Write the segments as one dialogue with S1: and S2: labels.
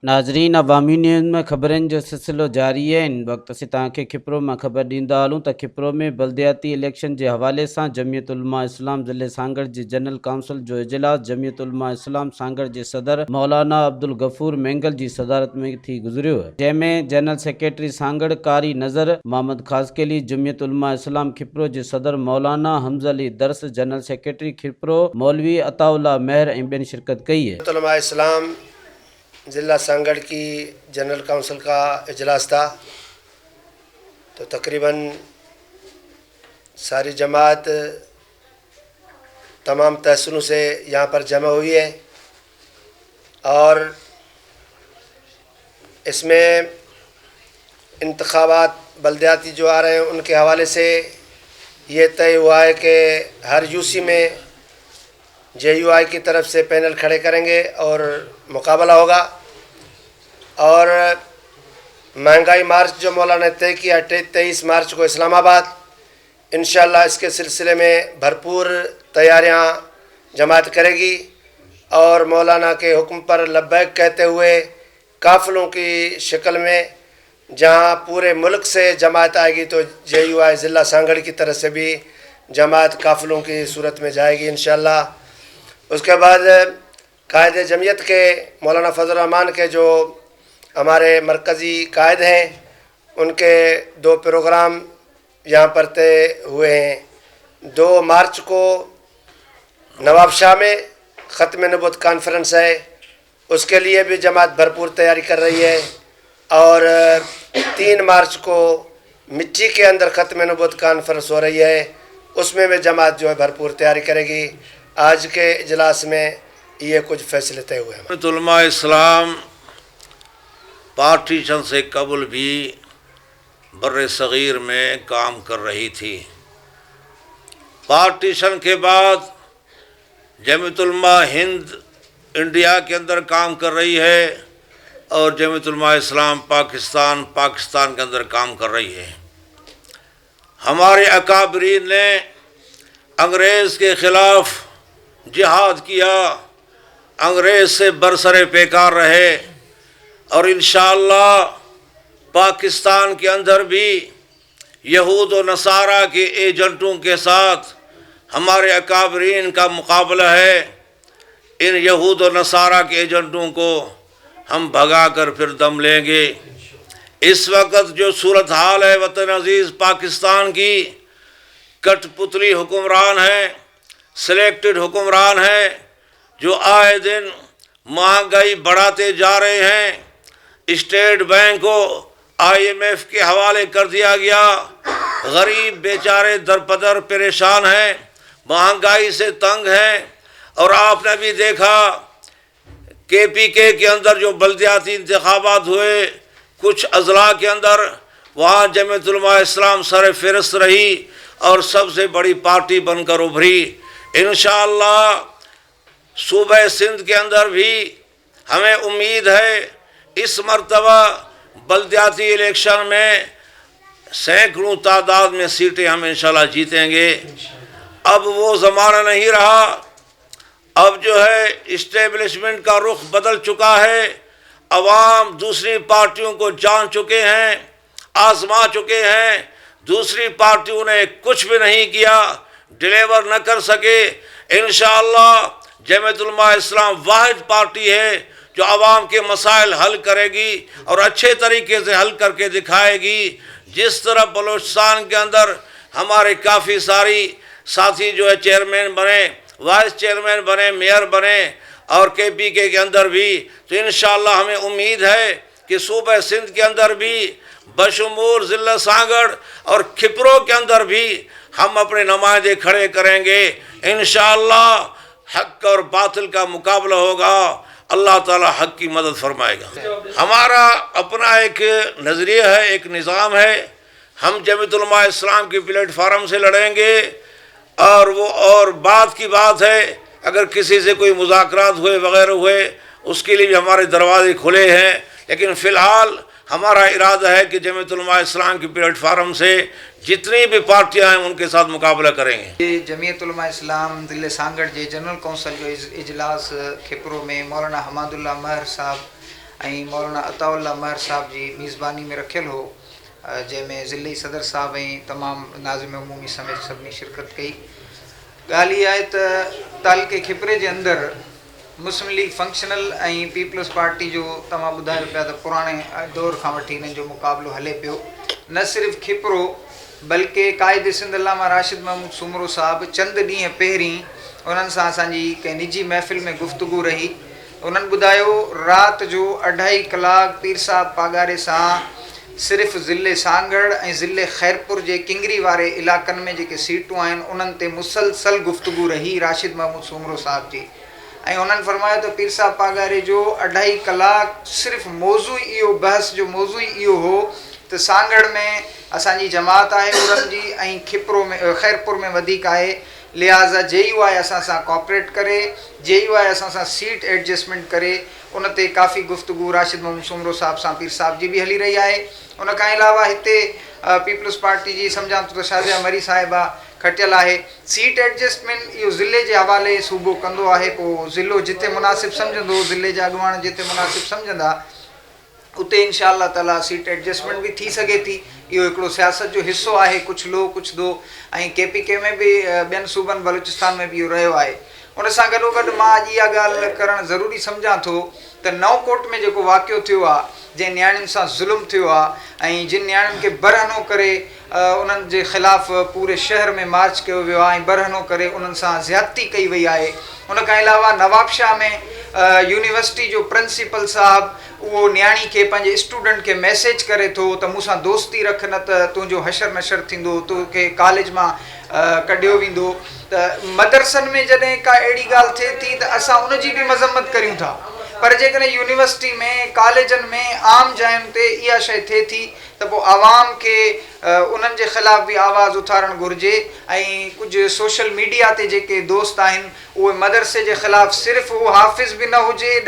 S1: नाज़रीन, अवामी न्यूज़ में ख़बरनि जो सिलसिलो जारी है। इन वक्त असीं तव्हांखे खिप्रो मां ख़बर ॾींदा हलूं त खिप्रो में बल्दियाती इलेक्शन जे हवाले सां जमियत उलमा इस्लाम ज़िले सांगड़ जी जनरल काउंसिल जो इजलास जमियत उलमा इस्लाम सांगड़ जे सदर मौलाना अब्दुल गफ़ूर मेंगल जी सदारत में थी गुज़रियो है, जंहिंमें जनरल सेक्रेटरी सांगड़ कारी नज़र मोहम्मद ख़ासकेली, जमियत उलमा इस्लाम खिप्रो जे सदर मौलाना हमज़ अली दर्स, जनरल सेक्रेटरी खिप्रो मौलवी अताउल्ला महर ऐं ॿियनि शिरकत कई है।
S2: उलमा इस्लाम ज़िला सांगड़ की जनरल काउंसिल का इजलास था, तो तकरीबन सारी जमात तमाम तहसीलों से यहाँ पर जमा हुई है और इसमें इंतखाबात बल्दियाती जो आ रहे हैं उनके हवाले से ये तय हुआ है कि हर यूसी में JUI की तरफ से पैनल खड़े करेंगे और मुकाबला होगा। और महंगाई मार्च जो मौलाना ने तय किया 23 मार्च को इस्लामाबाद, इंशाअल्लाह इसके सिलसिले में भरपूर तैयारियां जमात करेगी और मौलाना के हुक्म पर लब्बैक कहते हुए काफ़िलों की शक्ल में जहां पूरे मुल्क से जमात आएगी तो JUI ज़िला सांगड़ की तरफ से भी जमात काफ़िलों की सूरत में जाएगी इंशाअल्लाह। उसके बाद कायदे जमीयत के मौलाना फजल रहमान के जो हमारे मरकज़ी कायद हैं उनके 2 प्रोग्राम यहाँ पर तय हुए हैं। 2 मार्च को नवाबशाह में ख़त्म नबूवत कॉन्फ्रेंस है, उसके लिए भी जमात भरपूर तैयारी कर रही है। और 3 मार्च को मिट्टी के अंदर ख़त्म नबूवत कॉन्फ्रेंस हो रही है, उसमें भी जमात जो है भरपूर तैयारी करेगी। आज के इजलास में ये कुछ फैसले तय हुए हैं।
S3: उलमा इस्लाम पार्टीशन से कबल भी बर्रे सग़ीर में काम कर रही थी। पार्टीशन के बाद जमियत उलमा हिंद इंडिया के अंदर काम कर रही है और जमियत उलमा इस्लाम पाकिस्तान के अंदर काम कर रही है। हमारे अकाबरीन ने अंग्रेज़ के ख़िलाफ़ जिहाद किया, अंग्रेज़ से बरसरे पेकार रहे और इंशाअल्लाह पाकिस्तान के अंदर भी यहूद व नसारा के एजेंटों के साथ हमारे अकाबरीन का मुकाबला है। इन यहूद व नसारा के एजेंटों को हम भगा कर फिर दम लेंगे। इस वक्त जो सूरत हाल है वतन अजीज़ पाकिस्तान की, कठपुतली हुक्मरान है, सिलेक्टेड हुक्मरान है जो आए दिन महंगाई बढ़ाते जा रहे हैं। स्टेट बैंक को IMF के हवाले कर दिया गया, गरीब बेचारे दरपदर परेशान हैं, महंगाई से तंग हैं। और आपने भी देखा KPK के अंदर जो बल्दियाती इंतखाबात हुए कुछ अजला के अंदर, वहाँ जमियत उलमा इस्लाम सर फ़हरिस्त रही और सबसे बड़ी पार्टी बनकर उभरी। इंशाअल्लाह सूबे सिंध के अंदर भी हमें उम्मीद है इस मर्तबा बल्दियाती इलेक्शन में सैकड़ों तादाद में सीटें हम इंशाअल्लाह जीतेंगे। अब वो ज़माना नहीं रहा, अब जो है इस्टेब्लिशमेंट का रुख बदल चुका है। अवाम दूसरी पार्टियों को जान चुके हैं, आजमा चुके हैं। दूसरी पार्टियों ने कुछ भी नहीं किया, डिलीवर न कर सके। इंशाअल्लाह जमियत उलमा इस्लाम वाहिद पार्टी है जो आवाम के मसाइल हल करेगी और अच्छे तरीके से हल करके दिखाएगी। जिस तरह बलूचिस्तान के अंदर हमारे काफ़ी सारी साथी जो है चेयरमैन बने, वाइस चेयरमैन बने, मेयर बने और KPK के अंदर भी, तो इंशाअल्लाह हमें उम्मीद है कि सूबे सिंध के अंदर भी बशमूल ज़िला सांगड़ और खिप्रो के अंदर भी हम अपने नुमाइंदे खड़े करेंगे। इंशाअल्लाह हक़ और बातिल का मुकाबला होगा, अल्लाह ताला हक़ की मदद फरमाएगा। हमारा अपना एक नज़रिया है, एक निज़ाम है। हम जमियत उलमा इस्लाम की प्लेटफार्म से लड़ेंगे और बात की बात है अगर किसी से कोई मुज़ाकरात हुए वगैरह हुए उसके लिए भी हमारे दरवाजे खुले हैं। लेकिन फ़िलहाल हमारा इरादा है कि जमियत उलमा इस्लाम की प्लेटफार्म से जितनी भी पार्टियां हैं उनके साथ मुकाबला करेंगे।
S4: जमियत उलमा इस्लाम ज़िले सांगड़ जे जनरल काउंसिल जो इजलास खिप्रो में मौलाना हमादुल्ला महर साहब ऐं मौलाना अताउल्ला महर साहब जी मेज़बानी में रखियल हो, जंहिंमें ज़िले सदर साहब ऐं तमामु नाज़िम उमूमी समेत सभिनी शिरकत कई। ॻाल्हि इहा आहे त तालुके खिपरे जे अंदरि मुस्लिम लीग फंक्शनल ऐं पीपल्स पार्टी जो तव्हां ॿुधायो पिया त पुराणे दौर खां वठी हिननि जो मुक़ाबिलो हले पियो। न सिर्फ़ु खिपरो बल्कि क़ाइद सिंध अल्लामा राशिद महमूद सूमरो साहिबु चंद ॾींहं पहिरीं उन्हनि सां असांजी कंहिं निजी महफ़िल में गुफ़्तगू रही। उन्हनि ॿुधायो राति जो 2.5 कलाक पीर साहिब पागारे सां सिर्फ़ु ज़िले सांगड़ ऐं ज़िले ख़ैरपुर जे किंगरी वारे इलाइक़नि में जेके सीटूं आहिनि उन्हनि ते मुसलसल गुफ़्तगू रही राशिद महमूद सूमरो साहिब जी। ऐं उन्हनि फरमायो त पीर साहिब पागारे जो 2.5 कलाक सिर्फ़ु मौज़ू इहो बहस जो मौज़ू इहो हो त सांगड़ में असांजी जमात आहे उन्हनि जी ऐं खिपरो में ख़ैरपुर में वधीक आहे, लिहाज़ा JUI असां सां कोऑपरेट करे, JUI असां सां सीट एडजस्टमेंट करे। उन ते काफ़ी गुफ़्तगू राशिद महमूद सूमरो साहिब सां पीर साहिब जी बि हली रही आहे। उन खां अलावा हिते पीपल्स पार्टी जी सम्झां थो त शाज़िया मरी साहिबा खटियल आहे। सीट एडजस्टमेंट इहो ज़िले जे हवाले सूबो कंदो आहे, पोइ ज़िलो जिते मुनासिब सम्झंदो, ज़िले जा अॻुवान जिते मुनासिब सम्झंदा उते इंशाअल्लाह ताला सीट एडजस्टमेंट भी थी सके थी। इहो हिकिड़ो सियासत जो हिस्सो आहे, कुझु लो कुझु दो। ऐं KPK में बि ॿियनि सूबनि बलूचिस्तान में बि इहो रहियो आहे। उन सां गॾोगॾु मां अॼु इहा ॻाल्हि करणु ज़रूरी सम्झां थो त नवकोट में जेको वाक़ियो थियो आहे, जंहिं नियाणियुनि सां ज़ुल्म थियो आहे ऐं जिन नियाणियुनि खे बरहनो करे उन्हनि जे ख़िलाफ़ पूरे शहर में मार्च कयो वियो आहे ऐं बरहनो करे उन्हनि सां ज़्यादती कई वई आहे। उन खां अलावा नवाबशाह में यूनिवर्सिटी जो प्रिंसिपल साहिबु उहो नियाणी खे पंहिंजे स्टूडेंट खे मैसेज करे थो त मूंसां दोस्ती रख, न त तुंहिंजो हशर नशर थींदो, तोखे कॉलेज मां कढियो वेंदो। त मदरसनि में जॾहिं का अहिड़ी ॻाल्हि थिए थी त असां उनजी बि मज़म्मत करियूं था, पर जेकॾहिं यूनिवर्सिटी में कॉलेजनि में आम जायुनि ते इहा शइ थिए थी त पोइ आवाम खे उन्हनि जे ख़िलाफ़ बि आवाज़ उथारणु घुरिजे। ऐं कुझु सोशल मीडिया ते जेके दोस्त आहिनि उहे मदरसे जे ख़िलाफ़ सिर्फ़ु उहो हाफ़िज़ बि न हुजे,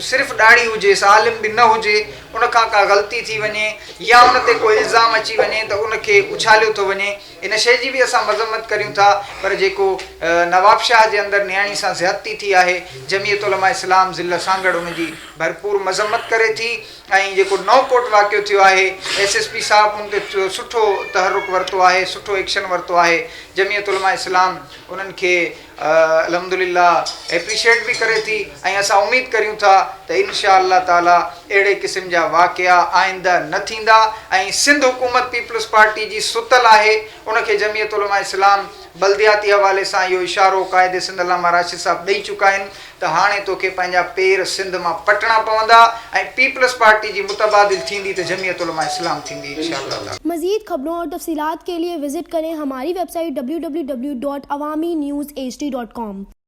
S4: सिर्फ़ु ॾाढ़ी हुजे, आलिम बि न हुजे, उनखां का ग़लती थी वञे या उन ते कोई इल्ज़ाम अची वञे त उनखे उछालियो थो वञे, इन शइ जी बि असां मज़म्मत करियूं था। पर जेको नवाबशाह जे अंदरि नियाणी सां ज़्यादती थी आहे, जमियत उलमा इस्लाम ज़िला सांगड़ उनजी भरपूर मज़म्मत करे थी। ऐं जेको नवकोट वाक़ियो थियो आहे, SSP साहिबु उन ते सुठो तहरुक वरितो आहे, सुठो एक्शन वरितो आहे। जमियत उलमा इस्लाम उन्हनि खे अल्हम्दुलिल्लाह एप्रिशिएट बि करे थी ऐं असां उमेद करियूं था त इंशाअल्लाह ताला अहिड़े क़िस्म जा वाक़िया आइंदा न थींदा। ऐं सिंध हुकूमत पीपल्स पार्टी जी सुतल आहे, उनखे जमियत उलमा इस्लाम बल्दियाती हवाले सां इहो इशारो क़ाइद सिंध अल्लामा राशिद साहिबु ॾेई चुका आहिनि त हाणे तोखे पंहिंजा पेर सिंध मां पटणा पवंदा ऐं पीपल्स पार्टी जी मुतबादिल थींदी त जमियत उलमा इस्लाम थींदी इंशाअल्लाह।
S5: मज़ीद खबरों और तफसीलात के लिए विजिट करें हमारी वेबसाइट www.awamiNewsHD.com।